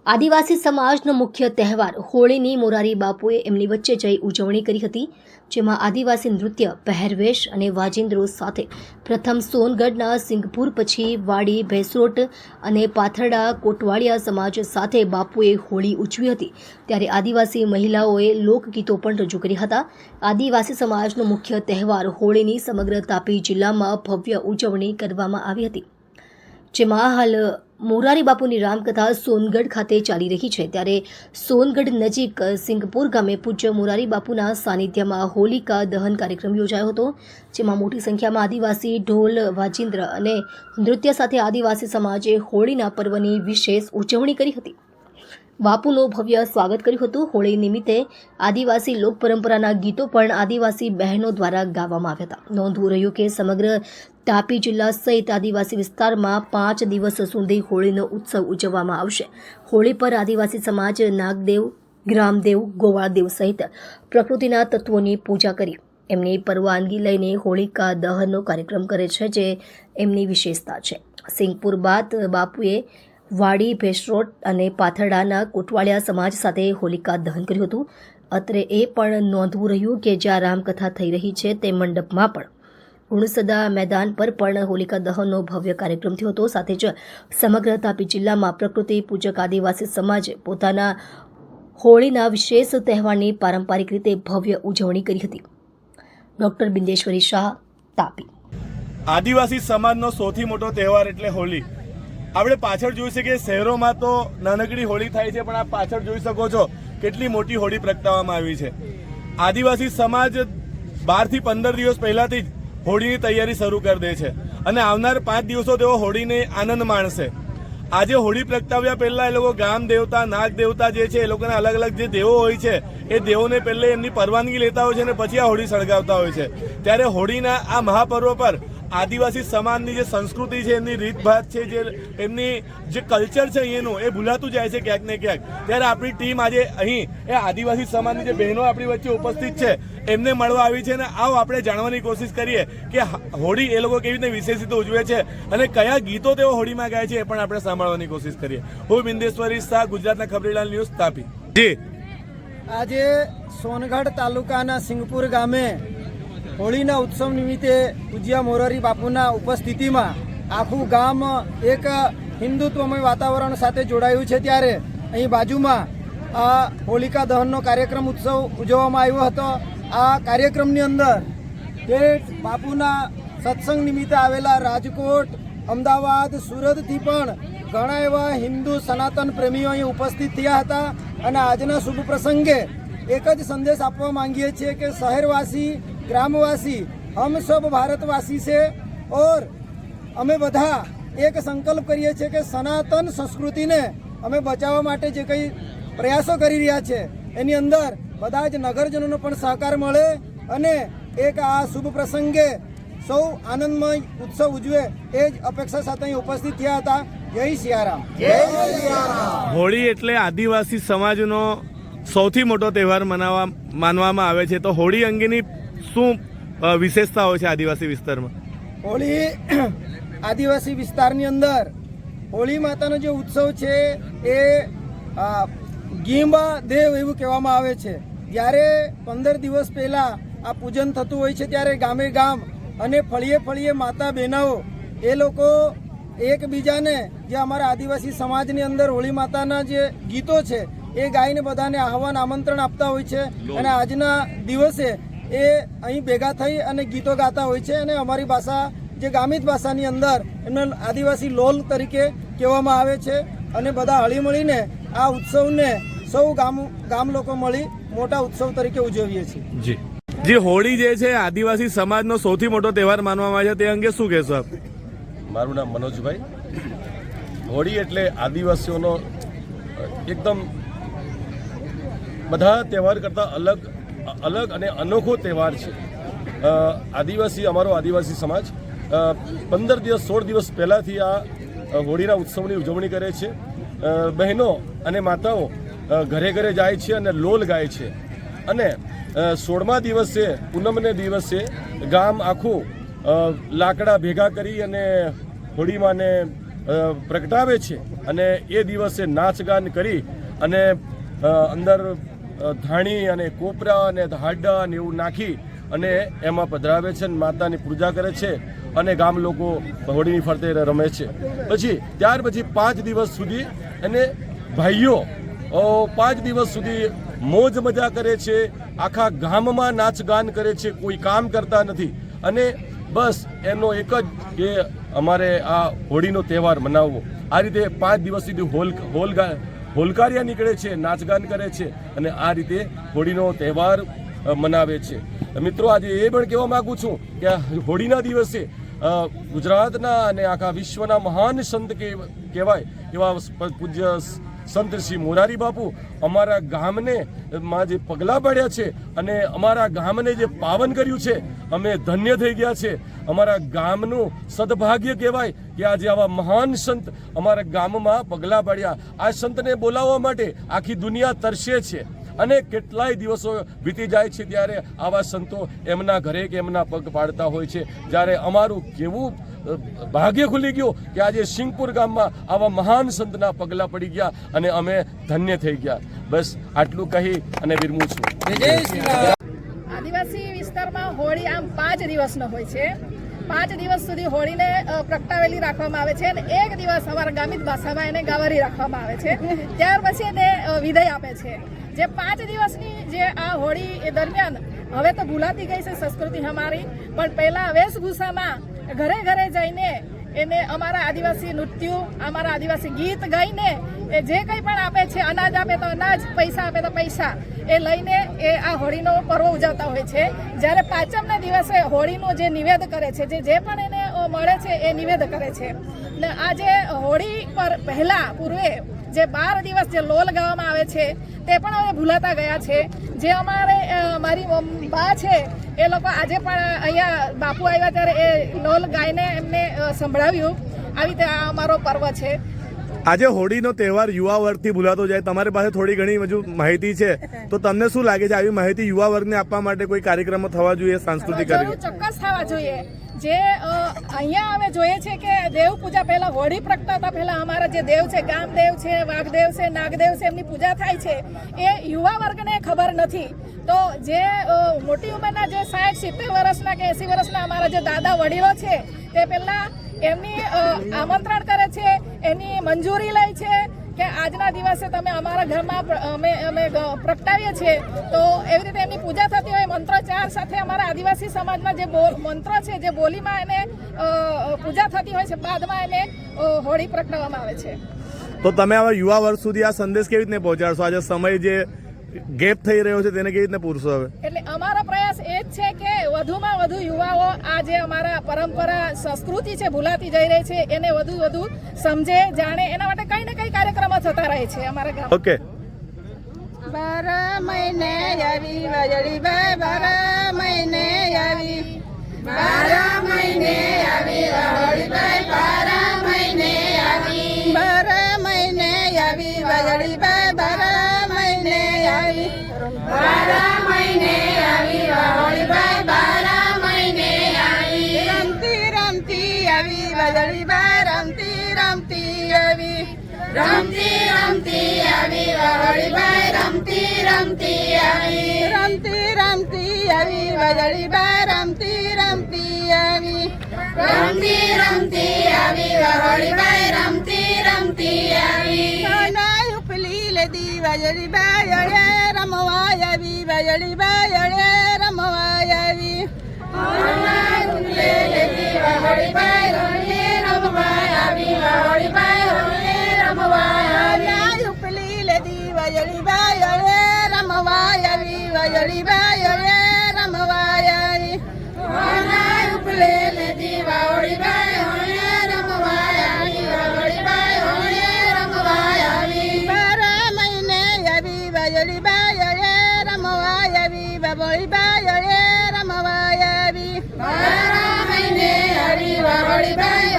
આદિવાસી સમાજનો મુખ્ય તહેવાર હોળીની મોરારી બાપુએ એમની વચ્ચે જઈ ઉજવણી કરી હતી, જેમાં આદિવાસી નૃત્ય, પહેરવેશ અને વાજિંદ્રો સાથે પ્રથમ સોનગઢના સિંગપુર, પછી વાડી, ભેંસરોટ અને પાથરડા કોટવાળિયા સમાજ સાથે બાપુએ હોળી ઉજવી હતી। ત્યારે આદિવાસી મહિલાઓએ લોકગીતો પણ રજૂ કર્યા હતા। આદિવાસી સમાજનો મુખ્ય તહેવાર હોળીની સમગ્ર તાપી જિલ્લામાં ભવ્ય ઉજવણી કરવામાં આવી હતી, જેમાં હાલ મોરારી બાપુની રામકથા સોનગઢ ખાતે ચાલી રહી છે। ત્યારે સોનગઢ નજીક સિંગપુર ગામે પૂજ્ય મોરારી બાપુના સાનિધ્યમાં હોલિકા દહન કાર્યક્રમ યોજાયો હતો, જેમાં મોટી સંખ્યામાં આદિવાસી ઢોલ, વાજિંદ્ર અને નૃત્ય સાથે આદિવાસી સમાજે હોળીના પર્વની વિશેષ ઉજવણી કરી હતી। બાપુનું ભવ્ય સ્વાગત કર્યું હતું। હોળી નિમિત્તે આદિવાસી લોક પરંપરાના ગીતો પણ આદિવાસી બહેનો દ્વારા ગાવામાં આવ્યા હતા। નોંધવું રહ્યું કે સમગ્ર તાપી જિલ્લા સહિત આદિવાસી વિસ્તારમાં 5 દિવસ સુધી હોળીનો ઉત્સવ ઉજવવામાં આવશે। હોળી પર આદિવાસી સમાજ નાગદેવ, ગ્રામદેવ, ગોવાળદેવ સહિત પ્રકૃતિના તત્વોની પૂજા કરી એમની પરવાનગી લઈને હોલિકા દહનનો કાર્યક્રમ કરે છે, જે એમની વિશેષતા છે। સિંગપુર બાદ બાપુએ વાડી, ભેંસરોટ અને પાથરડાના કોટવાળિયા સમાજ સાથે હોલિકા દહન કર્યું હતું। અત્રે એ પણ નોંધવું રહ્યું કે જ્યાં રામકથા થઈ રહી છે તે મંડપમાં પણ ગુણસદા મેદાન પર પણ હોલિકા દહનનો ભવ્ય કાર્યક્રમ થયો હતો। સાથે જ સમગ્ર તાપી જિલ્લામાં પ્રકૃતિ પૂજક આદિવાસી સમાજે પોતાના હોળીના વિશેષ તહેવારની પારંપરિક રીતે ભવ્ય ઉજવણી કરી હતી। ડોક્ટર બિંદેશ્વરી શાહ, તાપી। આદિવાસી સમાજનો સૌથી મોટો તહેવાર એટલે હોળી। આપણે પાછળ જોઈ શકીએ, શહેરોમાં તો નાનકડી હોળી થાય છે, પણ આપ પાછળ જોઈ શકો છો કેટલી મોટી હોળી પ્રગટાવવામાં આવી છે। આદિવાસી સમાજ 12 થી 15 દિવસ પહેલાથી જ હોળીની તૈયારી શરૂ કરી દે છે અને આવનાર 5 દિવસો તેઓ હોળીને આનંદ માણશે। આજે હોળી પ્રગટાવ્યા પહેલા એ લોકો ગ્રામ દેવતા, નાગ દેવતા જે છે, એ લોકોના અલગ અલગ જે દેવો હોય છે એ દેવોને પહેલે એમની પરવાનગી લેતા હોય છે અને પછી આ હોળી સળગાવતા હોય છે। ત્યારે હોળીના આ મહાપર્વ પર આદિવાસી સમાજની જે સંસ્કૃતિ છે, એમની રીતભાત છે, જે એમની જે કલ્ચર છે એનું, એ ભૂલાતું જાય છે ક્યાંક ને ક્યાંક। ત્યારે આપણી ટીમ આજે અહીં એ આદિવાસી સમાજની જે બહેનો આપણી વચ્ચે ઉપસ્થિત છે એમને મળવા આવી છે અને આવો આપણે જાણવાની કોશિશ કરીએ કે હોળી એ લોકો કેવી રીતે વિશેષ રીતે ઉજવે છે અને કયા ગીતો તેઓ હોળીમાં ગાય છે એ પણ આપણે સાંભળવાની કોશિશ કરીએ। હું બિંદેશ્વરી શાહ, ગુજરાતના ખબરીલાલ ન્યૂઝ, તાપી। જી, આજે સોનગઢ તાલુકાના સિંગપુર ગામે હોળીના ઉત્સવ નિમિત્તે પૂજ્ય મોરારી બાપુના ઉપસ્થિતિમાં આખું ગામ એક હિન્દુત્વમય વાતાવરણ સાથે જોડાયું છે। ત્યારે અહીં બાજુમાં આ હોલિકા દહનનો કાર્યક્રમ ઉત્સવ ઉજવવામાં આવ્યો હતો। આ કાર્યક્રમની અંદર જે બાપુના સત્સંગ નિમિત્તે આવેલા રાજકોટ, અમદાવાદ, સુરતથી પણ ઘણા એવા હિન્દુ સનાતન પ્રેમીઓ અહીં ઉપસ્થિત થયા હતા અને આજના શુભ પ્રસંગે એક જ સંદેશ આપવા માંગીએ છીએ કે શહેરવાસી, ग्रामवासी, हम सब भारतवासी से और અમે બધા એક સંકલ્પ કરીએ છીએ કે સનાતન સંસ્કૃતિને અમે બચાવવા માટે જે કંઈ પ્રયાસો કરી રહ્યા છે એની અંદર બધા જ નગરજનોનો પણ સહકાર મળે અને એક આ શુભ પ્રસંગે સૌ આનંદમય ઉત્સવ ઉજવે એ જ અપેક્ષા સાથે અહીં ઉપસ્થિત થયા હતા। જય સિયારામ। જય સિયારામ। હોળી એટલે આદિવાસી સમાજનો સૌથી મોટો તહેવાર માનવામાં આવે છે, તો હોળી અંગેની શું વિશેષતા હોય છે આદિવાસી વિસ્તારમાં? હોળી આદિવાસી વિસ્તારની અંદર હોળી માતાનો જે ઉત્સવ છે એ ગીંબા દેવ એવું કહેવામાં આવે છે। જ્યારે 15 દિવસ પહેલા આ પૂજન થતું હોય છે ત્યારે ગામે ગામ અને ફળીએ ફળીએ માતા બહેનાઓ એ લોકો એકબીજાને, જે અમારા આદિવાસી સમાજની અંદર હોળી માતાના જે ગીતો છે એ ગાઈને બધાને આહવાન, આમંત્રણ આપતા હોય છે અને આજના દિવસે એ અહીં ભેગા થઈ અને ગીતો ગાતા હોય છે અને અમારી ભાષા જે ગામિત ભાષાની અંદર એમને આદિવાસી લોલ તરીકે કહેવામાં આવે છે અને બધા હળીમળીને આ ઉત્સવને સૌ ગામ લોકો મળી મોટા ઉત્સવ તરીકે ઉજવીએ છીએ। જી જી, હોળી જે છે આદિવાસી સમાજનો સૌથી મોટો તહેવાર માનવામાં આવે છે, તે અંગે શું કહેશો આપ? મારું નામ મનોજભાઈ। હોળી એટલે આદિવાસીઓનો એકદમ બધા તહેવાર કરતાં અલગ અને અનોખો તહેવાર છે। અમારો આદિવાસી સમાજ 15 દિવસ 16 દિવસ પહેલાંથી આ હોળીના ઉત્સવની ઉજવણી કરે છે। બહેનો અને માતાઓ ઘરે ઘરે જાય છે અને લોલ ગાય છે અને 16મા દિવસે, પૂનમને દિવસે ગામ આખું લાકડા ભેગા કરી અને હોળીમાંને પ્રગટાવે છે અને એ દિવસે નાચગાન કરી અને અંદર ધાણી અને કોપરા અને હાડા અને એવું નાખી અને એમાં પધરાવે છે અને માતાની પૂજા કરે છે અને ગામ લોકો હોળીની ફરતે રમે છે. પછી ત્યાર પછી 5 દિવસ સુધી અને ભાઈઓ 5 દિવસ સુધી મોજ મજા કરે છે, આખા ગામમાં નાચગાન કરે છે, કોઈ કામ કરતા નથી અને બસ એનો એક જ કે અમારે આ હોળીનો તહેવાર મનાવવો. આ રીતે 5 દિવસ સુધી હોલકારિયા નીકળે છે, નાચગાન કરે છે અને આ રીતે હોળીનો તહેવાર મનાવે છે. મિત્રો, આજે એ પણ કહેવા માગું છું કે હોળીના દિવસે ગુજરાતના અને આખા વિશ્વના મહાન સંત કહેવાય એવા પૂજ્ય સંત શ્રી મોરારી બાપુ અમારા ગામને માં જે પગલાં પાડ્યા છે અને અમારા ગામને જે પાવન કર્યું છે, અમે ધન્ય થઈ ગયા છે. અમારા ગામનું સદભાગ્ય કહેવાય કે આજે આવા મહાન સંત અમારા ગામમાં પગલાં પાડ્યા. આ સંતને બોલાવવા માટે આખી દુનિયા તરસે છે અને કેટલાય દિવસો વીતી જાય છે ત્યારે આવા સંતો એમના ઘરે કે એમના પગ પાડતા હોય છે. જ્યારે અમારું કેવું ભાગ્ય ખુલી ગયું કે આજે સિંગપુર ગામમાં આવા મહાન સંતના પગલાં પડી ગયા અને અમે ધન્ય થઈ ગયા. બસ આટલું કહી અને વિરમું છું. આદિવાસી વિસ્તારમાં હોળી આમ 5 દિવસનો હોય છે. 5 દિવસ સુધી હોળીને પ્રગટાવેલી રાખવામાં આવે છે અને એક દિવસ અમારા ગામિત ભાષામાં એને ગાવરી રાખવામાં આવે છે. ત્યાર પછી એને વિદાય આપે છે. જે 5 દિવસની જે આ હોળી દરમિયાન હવે તો ભૂલાતી ગઈ છે સંસ્કૃતિ અમારી, પણ પહેલા વેશભૂષામાં ઘરે ઘરે જઈને એને અમારા આદિવાસી નૃત્યો, અમારા આદિવાસી ગીત ગાઈને એ જે કંઈ પણ આપે છે, અનાજ આપે તો અનાજ, પૈસા આપે તો પૈસા, એ લઈને એ આ હોળીનો પર્વ ઉજવતા હોય છે. જ્યારે પાંચમના દિવસે હોળીનો જે નિવેદ કરે છે, જે પણ એને મળે છે એ નિવેદ કરે છે. ને આજે હોળી પર પહેલા પૂર્વે જે 12 દિવસ જે લોલ ગાવામાં આવે છે તે પણ હવે ભૂલાતા ગયા છે. જે અમારે મારી બા છે એ લોકો આજે પણ અહીંયા બાપુ આવ્યા ત્યારે એ લોલ ગાઈને એમને સંભળાવ્યું. આવી રીતે આ અમારો પર્વ છે. આજે હોળીનો તહેવાર યુવા વર્ગથી ભૂલાતો જાય, તમારી પાસે થોડી ઘણી હજુ માહિતી છે, તો તમને શું લાગે છે આવી માહિતી યુવા વર્ગને આપવા માટે કોઈ કાર્યક્રમો થવા જોઈએ, સાંસ્કૃતિક કાર્યક્રમ? ચોક્કસ થવા જોઈએ. જે અહીંયા અમે જોઈએ છે કે દેવ પૂજા પહેલા હોળી પ્રગટાતા પહેલા અમારા જે દેવ છે, ગામદેવ છે, વાઘદેવ છે, નાગદેવ છે, એમની પૂજા થાય છે એ યુવા વર્ગને ખબર નથી. તો જે મોટી ઉંમરના જે 60-70 વર્ષના કે 80 વર્ષના અમારા જે દાદા વડીલો છે તે પહેલા એમની આમંત્રણ કરે છે, એની મંજૂરી લે છે કે આજના દિવસે તમે અમારા ઘરમાં અમે પ્રગટાવીએ છીએ. તો એવી રીતે એમની પૂજા થતી હોય, મંત્રોચ્ચાર સાથે અમારા આદિવાસી સમાજના જે મંત્રો છે, જે બોલીમાં એને પૂજા થતી હોય છે, બાદમાં એને હોળી પ્રગટાવવામાં આવે છે. તો તમે આવા યુવા વર્ગ સુધી આ સંદેશ કેવી રીતે પહોંચાડશો? આજે સમય જે ગેપ થઈ રહ્યો છે તેને કેવી રીતે પૂરશો? હવે એટલે અમારો પ્રયાસ એ જ છે કે વધુમાં વધુ યુવાઓ આ જે અમારા પરંપરા સંસ્કૃતિ છે ભૂલાતી જઈ રહી છે એને વધુ સમજે, જાણે, એના માટે કઈ ને કઈ કાર્યક્રમો થતા રહે છે અમારા ગામ. ઓકે. 12 મહિને આવી વાજળી બાઈ, 12 મહિને આવી, 12 મહિને આવી વાજળી બાઈ, 12 મહિને આવી, 12 મહિને આવી વાજળી બાઈ, 12 મહિને આવી, 12 મહિને આવી વાજળી બાઈ, 12 મહિને આવી, રમતી રમતી આવી વાજળી બાઈ, રમતી રમતી આવી, રમતી રમતી આવી વાજળી બાઈ, રમતી રમતી આવી, રમતી રમતી આવી વાજળી બાઈ, રમતી રમતી આવી, રમતી રમતી આવી વાજળી બાઈ, રમતી રમતી આવી, નાના ઉપલી લેદી વાજળી બાઈ, અળે રમવા આવી વાજળી બાઈ, અળે રમવા આવી, નાના ઉપલી લેદી વાજળી બાઈ, અળે રમવા આવી વાજળી બાઈ, અળે રમવા આવી, ઉપલી લેદી વાજળી બાઈ, અળે રમવા આવી વાજળી બાઈ, અળે રમવા આવી, નાના ઉપલી લેદી વાજળી બાઈ, અળે રમવા આવી વાજળી બાઈ, અળે રમવા આવી, 12 મહિને આવી વાજળી બાઈ, અળે રમવા આવી વાજળી બાઈ, અળે રમવા આવી, 12 મહિને આવી વાજળી બાઈ,